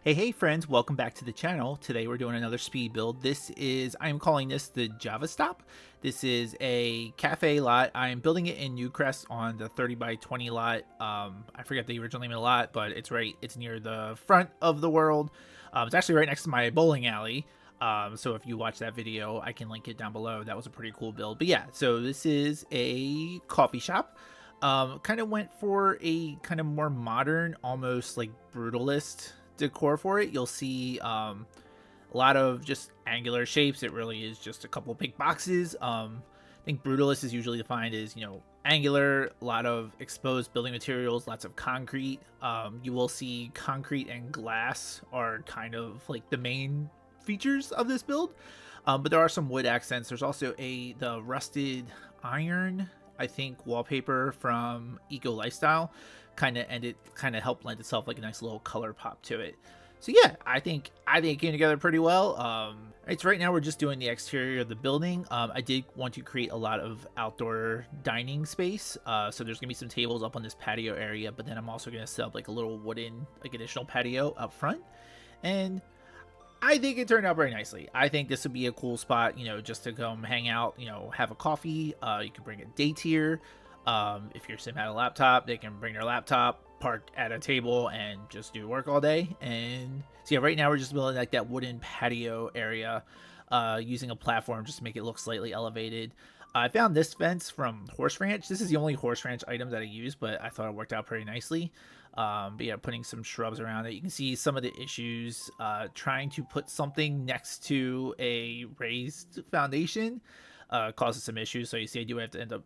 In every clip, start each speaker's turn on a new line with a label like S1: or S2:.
S1: Hey friends, welcome back to the channel. Today we're doing another speed build. I'm calling this the Java Stop. This is a cafe lot. I'm building it in Newcrest on the 30 by 20 lot. I forget the original name of the lot, but it's near the front of the world. It's actually right next to my bowling alley. So if you watch that video, I can link it down below. That was a pretty cool build. But yeah, so this is a coffee shop. Kind of went for a kind of more modern, almost like brutalist decor for it. You'll see a lot of just angular shapes. It really is just a couple big boxes. I think brutalist is usually defined as, angular, a lot of exposed building materials, lots of concrete. You will see concrete and glass are kind of like the main features of this build, but there are some wood accents. There's also the rusted iron, I think, wallpaper from Eco Lifestyle kind of helped lend itself like a nice little color pop to it. So yeah, I think it came together pretty well. It's right now we're just doing the exterior of the building. I did want to create a lot of outdoor dining space, so there's gonna be some tables up on this patio area, but then I'm also gonna set up like a little wooden additional patio up front, and I think it turned out very nicely. I think this would be a cool spot, just to come hang out, have a coffee. You can bring a date here. If you're sitting at a laptop, they can bring their laptop, park at a table, and just do work all day. And so yeah, right now we're just building like that wooden patio area, using a platform just to make it look slightly elevated. I found this fence from Horse Ranch. This is the only Horse Ranch item that I use, but I thought it worked out pretty nicely. But yeah, putting some shrubs around it. You can see some of the issues trying to put something next to a raised foundation causes some issues. So you see I do have to end up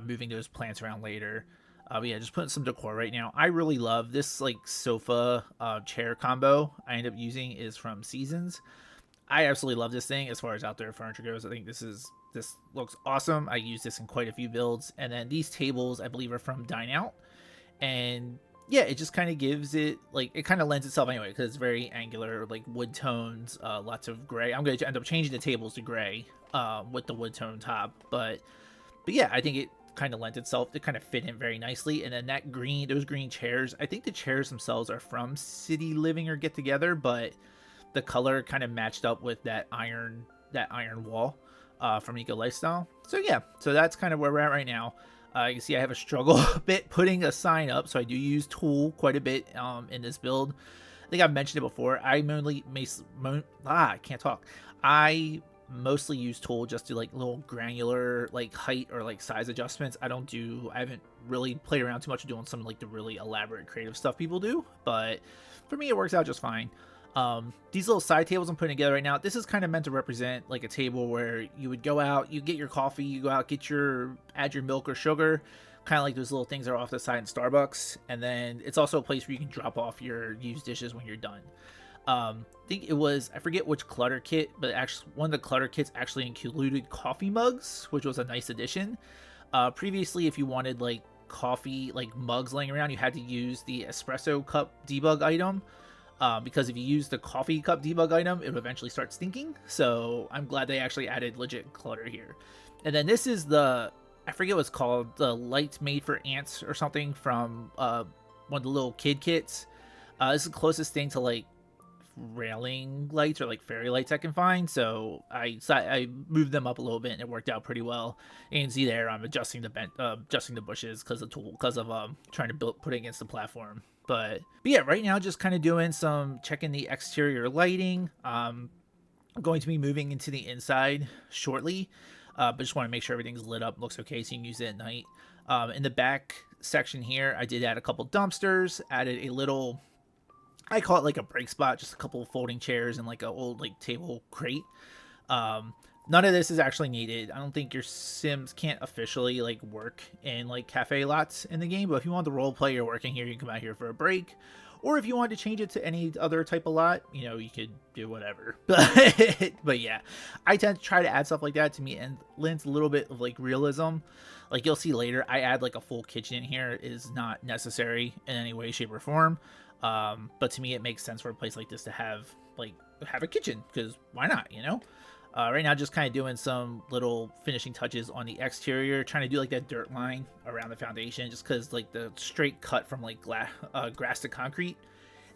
S1: moving those plants around later. But yeah, just putting some decor right now. I really love this like sofa chair combo I end up using is from Seasons. I absolutely love this thing as far as outdoor furniture goes. I think this looks awesome. I use this in quite a few builds. And then these tables I believe are from Dine Out. And yeah, it just kind of gives it, like, it kind of lends itself anyway because it's very angular, like wood tones, lots of gray. I'm going to end up changing the tables to gray with the wood tone top, but yeah, I think it kind of lent itself to kind of fit in very nicely. And then those green chairs, I think the chairs themselves are from City Living or Get Together, but the color kind of matched up with that iron wall from Eco Lifestyle. So yeah, so that's kind of where we're at right now. You can see I have a struggle a bit putting a sign up, so I do use Tool quite a bit in this build. I think I've mentioned it before. I mostly use Tool just to like little granular like height or like size adjustments. I haven't really played around too much doing some like the really elaborate creative stuff people do, but for me it works out just fine. These little side tables I'm putting together right now, this is kind of meant to represent like a table where you would go out, you get your coffee, you go out, add your milk or sugar, kind of like those little things that are off the side in Starbucks. And then it's also a place where you can drop off your used dishes when you're done. I think I forget which clutter kit, but actually one of the clutter kits actually included coffee mugs, which was a nice addition. Previously, if you wanted like coffee, like mugs laying around, you had to use the espresso cup debug item. Because if you use the coffee cup debug item, it would eventually start stinking. So I'm glad they actually added legit clutter here. And then this is I forget what it's called, the lights made for ants or something from one of the little kid kits. This is the closest thing to like railing lights or like fairy lights I can find. So I moved them up a little bit and it worked out pretty well. You can see there I'm adjusting the bushes because of trying to put it against the platform. But yeah, right now just kind of doing some checking the exterior lighting. I'm going to be moving into the inside shortly, but just want to make sure everything's lit up, looks okay, so you can use it at night. In the back section here, I did add a couple dumpsters, added a little, I call it like a break spot, just a couple of folding chairs and like an old like table crate. None of this is actually needed. I don't think your Sims can't officially like work in like cafe lots in the game, but if you want the role play you're working here, you can come out here for a break. Or if you want to change it to any other type of lot, you know, you could do whatever. But yeah, I tend to try to add stuff like that to me and lends a little bit of like realism. Like you'll see later, I add like a full kitchen in here is not necessary in any way, shape, or form. But to me, it makes sense for a place like this to have a kitchen, because why not, you know? Right now, just kind of doing some little finishing touches on the exterior, trying to do like that dirt line around the foundation, just because like the straight cut from like grass to concrete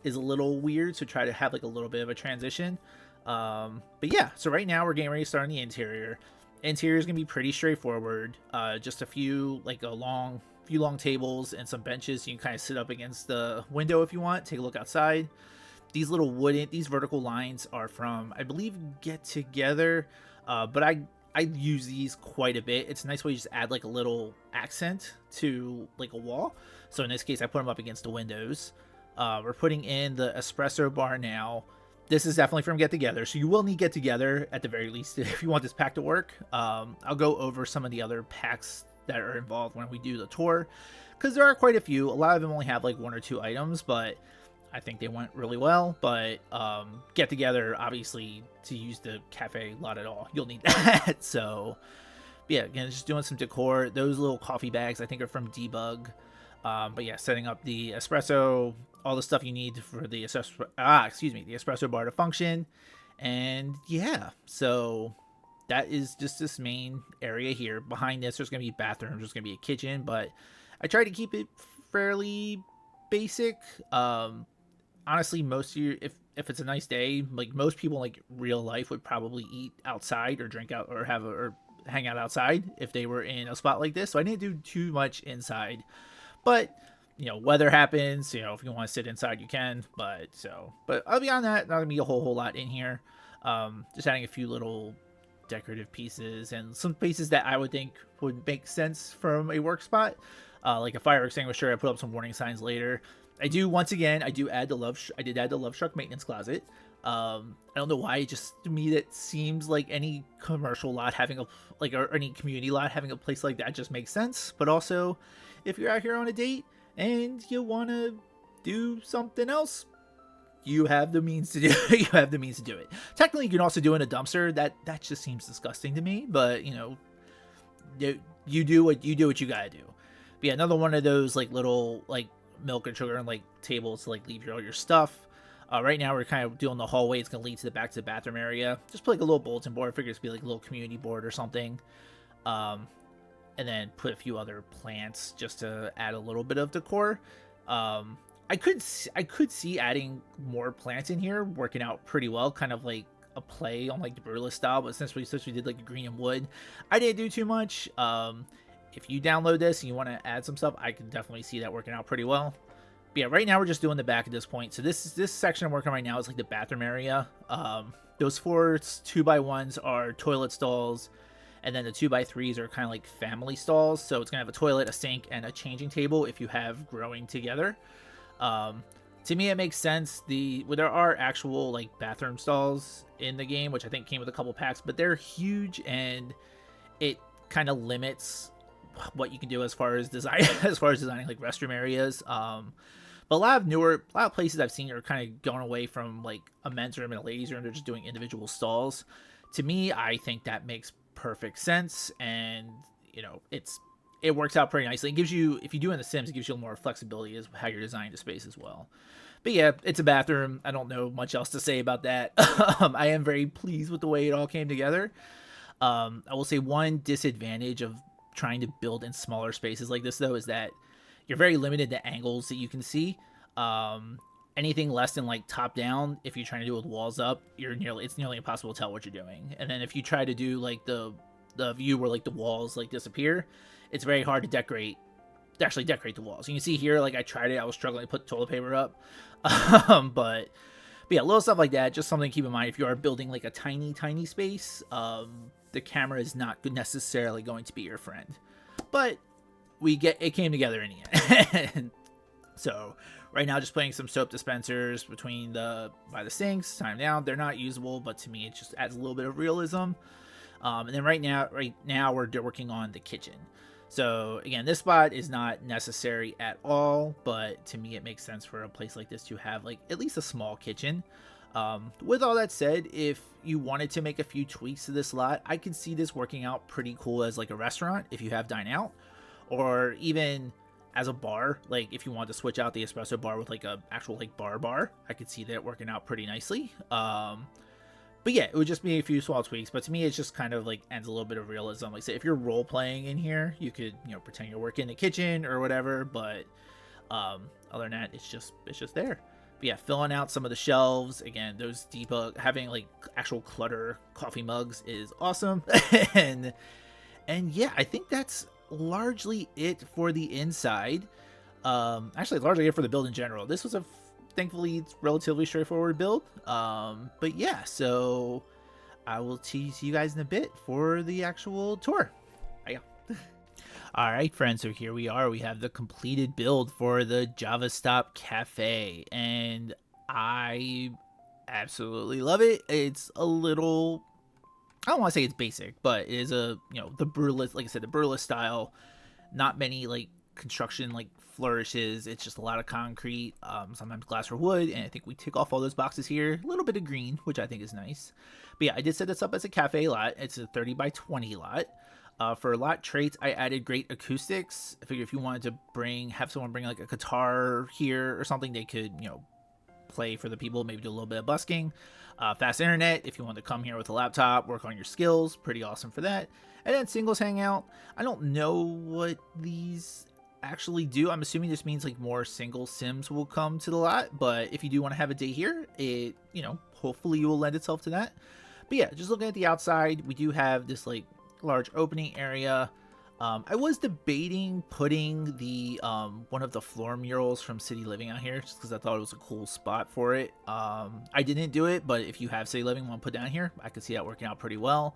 S1: is a little weird, so try to have like a little bit of a transition. But yeah, so right now we're getting ready to start on the interior. Interior is gonna be pretty straightforward. Just a few long tables and some benches, so you can kind of sit up against the window if you want, take a look outside. These vertical lines are from, I believe, Get Together, but I use these quite a bit. It's a nice way to just add like a little accent to like a wall. So in this case, I put them up against the windows. We're putting in the espresso bar now. This is definitely from Get Together, so you will need Get Together at the very least if you want this pack to work. I'll go over some of the other packs that are involved when we do the tour, because there are quite a few. A lot of them only have like 1 or 2 items, but I think they went really well. But Get Together, obviously, to use the cafe lot at all, you'll need that. So yeah, again, just doing some decor. Those little coffee bags I think are from Debug. But yeah, setting up the espresso, all the stuff you need for the espresso bar to function. And yeah, so that is just this main area here. Behind this, there's going to be bathrooms, there's going to be a kitchen, but I try to keep it fairly basic. Honestly, most of you, if it's a nice day, like most people like real life would probably eat outside or drink out or hang out outside if they were in a spot like this. So I didn't do too much inside, but you know, weather happens. You know, if you want to sit inside, you can. But other beyond that, not gonna be a whole lot in here. Just adding a few little decorative pieces and some pieces that I would think would make sense from a work spot, like a fire extinguisher. I put up some warning signs later. I did add the Love Struck maintenance closet. I don't know why, just to me that seems like any commercial lot having or any community lot having a place like that just makes sense. But also, if you're out here on a date and you want to do something else, you have the means to do it. Technically, you can also do it in a dumpster. That just seems disgusting to me. But you know, you do what you gotta do. But yeah, another one of those like little like milk and sugar and like tables to like leave all your stuff. Right now we're kind of doing the hallway. It's gonna lead to the back to the bathroom area. Just put like a little bulletin board. I figure it's be like a little community board or something. And then put a few other plants just to add a little bit of decor. I could see adding more plants in here working out pretty well, kind of like a play on like the Brutalist style. But since we did like a green and wood, I didn't do too much. If you download this and you want to add some stuff, I can definitely see that working out pretty well. But yeah, right now we're just doing the back at this point. So this section I'm working on right now is like the bathroom area. Those 4 2x1s are toilet stalls, and then the 2x3s are kind of like family stalls. So it's gonna have a toilet, a sink, and a changing table if you have growing together. To me, it makes sense. There are actual like bathroom stalls in the game, which I think came with a couple packs, but they're huge and it kind of limits what you can do as far as designing like restroom areas. But a lot of places I've seen are kind of going away from like a men's room and a ladies' room. They're just doing individual stalls. To me, I think that makes perfect sense, and you know, it works out pretty nicely. It gives you, if you do in The Sims, it gives you more flexibility as how you're designing the space as well. But yeah, it's a bathroom. I don't know much else to say about that. I am very pleased with the way it all came together. I will say one disadvantage of trying to build in smaller spaces like this, though, is that you're very limited to angles that you can see. Anything less than like top down, if you're trying to do it with walls up, it's nearly impossible to tell what you're doing. And then if you try to do like the view where like the walls like disappear, it's very hard to actually decorate the walls. You can see here, like I tried it, I was struggling to put toilet paper up. But yeah, little stuff like that, just something to keep in mind if you are building like a tiny space. The camera is not necessarily going to be your friend, but it came together in the end. So right now, just putting some soap dispensers by the sinks. Time down, they're not usable, but to me, it just adds a little bit of realism. And then right now we're working on the kitchen. So again, this spot is not necessary at all, but to me it makes sense for a place like this to have like at least a small kitchen. With all that said, if you wanted to make a few tweaks to this lot, I could see this working out pretty cool as like a restaurant if you have dine out, or even as a bar. Like if you want to switch out the espresso bar with like a actual like bar, I could see that working out pretty nicely. But yeah, it would just be a few small tweaks. But to me, it's just kind of like adds a little bit of realism. Like say if you're role playing in here, you could, you know, pretend you're working in the kitchen or whatever. But other than that, it's just there. But yeah, filling out some of the shelves. Again, those having like actual clutter coffee mugs is awesome. and yeah, I think that's largely it for the inside. Actually, largely it for the build in general. This was thankfully it's relatively straightforward build. But yeah, so I will see you guys in a bit for the actual tour. All right, friends, so here we are. We have the completed build for the JavaStop Cafe, and I absolutely love it. It's a little, I don't want to say it's basic, but it is a, you know, the burlesque, like I said, the burlesque style. Not many like construction like flourishes. It's just a lot of concrete, sometimes glass or wood, and I think we tick off all those boxes here. A little bit of green, which I think is nice. But yeah, I did set this up as a cafe lot. It's a 30 by 20 lot. For lot traits, I added great acoustics. I figure if you wanted to have someone bring like a guitar here or something, they could, you know, play for the people, maybe do a little bit of busking. Fast internet, if you want to come here with a laptop, work on your skills, pretty awesome for that. And then singles hangout. I don't know what these actually do. I'm assuming this means like more single sims will come to the lot, but if you do want to have a day here, it, you know, hopefully you will lend itself to that. But yeah, just looking at the outside, we do have this like large opening area. I was debating putting the one of the floor murals from City Living out here just because I thought it was a cool spot for it. I didn't do it, but if you have City Living want to put down here, I could see that working out pretty well.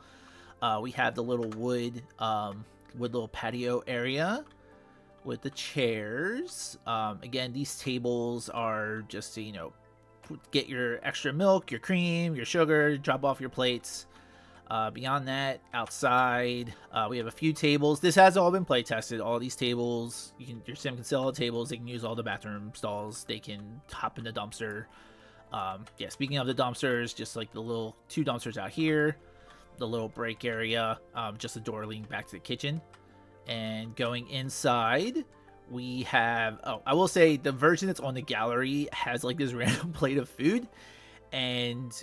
S1: We have the little wood little patio area with the chairs. Again, these tables are just to, you know, get your extra milk, your cream, your sugar, drop off your plates. Beyond that, outside, we have a few tables. This has all been play tested. All these tables, your sim can sell the tables. They can use all the bathroom stalls. They can hop in the dumpster. Yeah, speaking of the dumpsters, just like the little 2 dumpsters out here, the little break area, just a door leading back to the kitchen. And going inside, we have, I will say the version that's on the gallery has like this random plate of food, and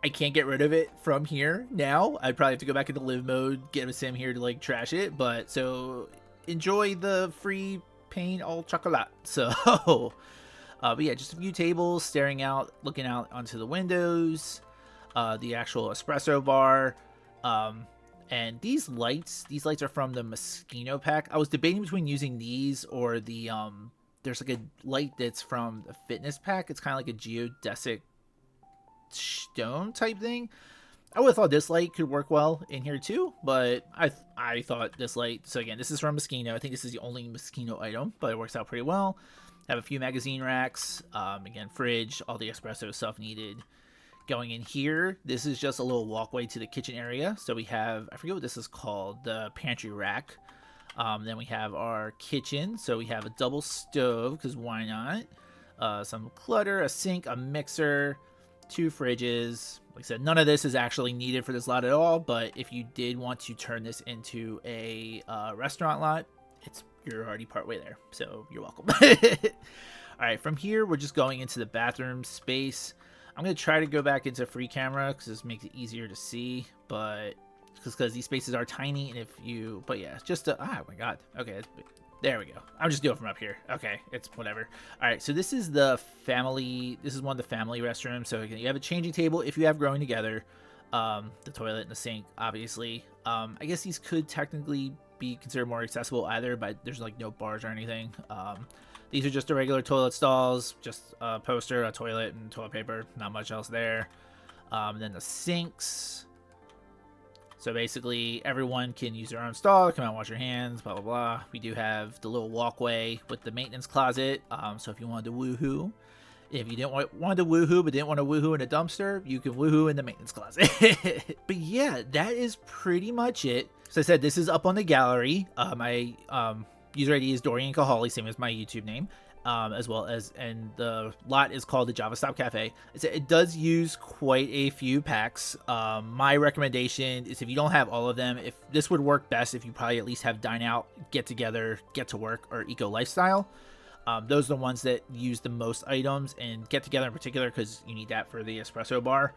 S1: I can't get rid of it from here now. I'd probably have to go back into live mode, get a sim here to like trash it. But so enjoy the free pain au chocolat. So, but yeah, just a few tables staring out, looking out onto the windows, the actual espresso bar. And these lights are from the Moschino pack. I was debating between using these or the, there's like a light that's from the fitness pack. It's kind of like a geodesic stone type thing. I would have thought this light could work well in here too, but I thought this light, so again, this is from Moschino. I think this is the only Moschino item, but it works out pretty well. Have a few magazine racks, again, fridge, all the espresso stuff needed. Going in here, this is just a little walkway to the kitchen area. So we have, I forget what this is called, the pantry rack. Then we have our kitchen. So we have a double stove, because why not? Some clutter, a sink, a mixer, 2 fridges. Like I said, none of this is actually needed for this lot at all, but if you did want to turn this into a restaurant lot, you're already partway there, so you're welcome. All right, from here, we're just going into the bathroom space. I'm going to try to go back into free camera because this makes it easier to see, but because these spaces are tiny, and but yeah, just oh my god, okay, there we go. I'm just doing it from up here. Okay, it's whatever. All right, so this is one of the family restrooms. So again, you have a changing table if you have growing together, the toilet and the sink, obviously. I guess these could technically be considered more accessible either, but there's like no bars or anything. These are just the regular toilet stalls, just a poster, a toilet, and toilet paper. Not much else there. Then the sinks. So basically, everyone can use their own stall, come out and wash your hands, blah, blah, blah. We do have the little walkway with the maintenance closet. So if you wanted to woohoo, If you didn't want to woohoo, but didn't want to woohoo in a dumpster, you can woohoo in the maintenance closet. But yeah, that is pretty much it. So I said, this is up on the gallery. My user ID is DorianKoholi, same as my YouTube name. As well as, and the lot is called the JavaStop Cafe. It does use quite a few packs. My recommendation is, if you don't have all of them, if this would work best if you probably at least have Dine Out, Get Together, Get to Work, or Eco Lifestyle. Those are the ones that use the most items, and Get Together in particular because you need that for the espresso bar.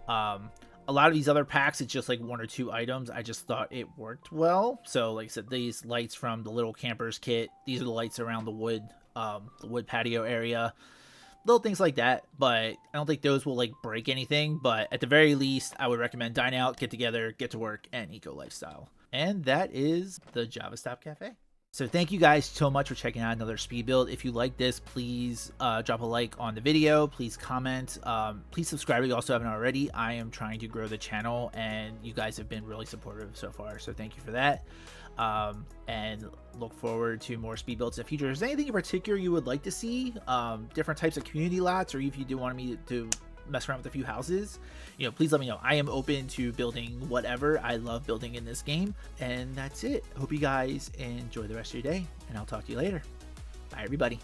S1: A lot of these other packs, it's just like 1 or 2 items. I just thought it worked well. So like I said, these lights from the Little Campers kit, these are the lights around the wood patio area, little things like that. But I don't think those will like break anything. But at the very least, I would recommend Dine Out, Get Together, Get to Work, and Eco Lifestyle. And that is the JavaStop Cafe. So thank you guys so much for checking out another speed build. If you like this, please drop a like on the video. Please comment. Please subscribe if you also haven't already. I am trying to grow the channel, and you guys have been really supportive so far. So thank you for that. And look forward to more speed builds in the future. Is there anything in particular you would like to see? Different types of community lots, or if you do want me to mess around with a few houses, you know, please let me know. I am open to building whatever. I love building in this game. And that's it. Hope you guys enjoy the rest of your day, and I'll talk to you later. Bye everybody.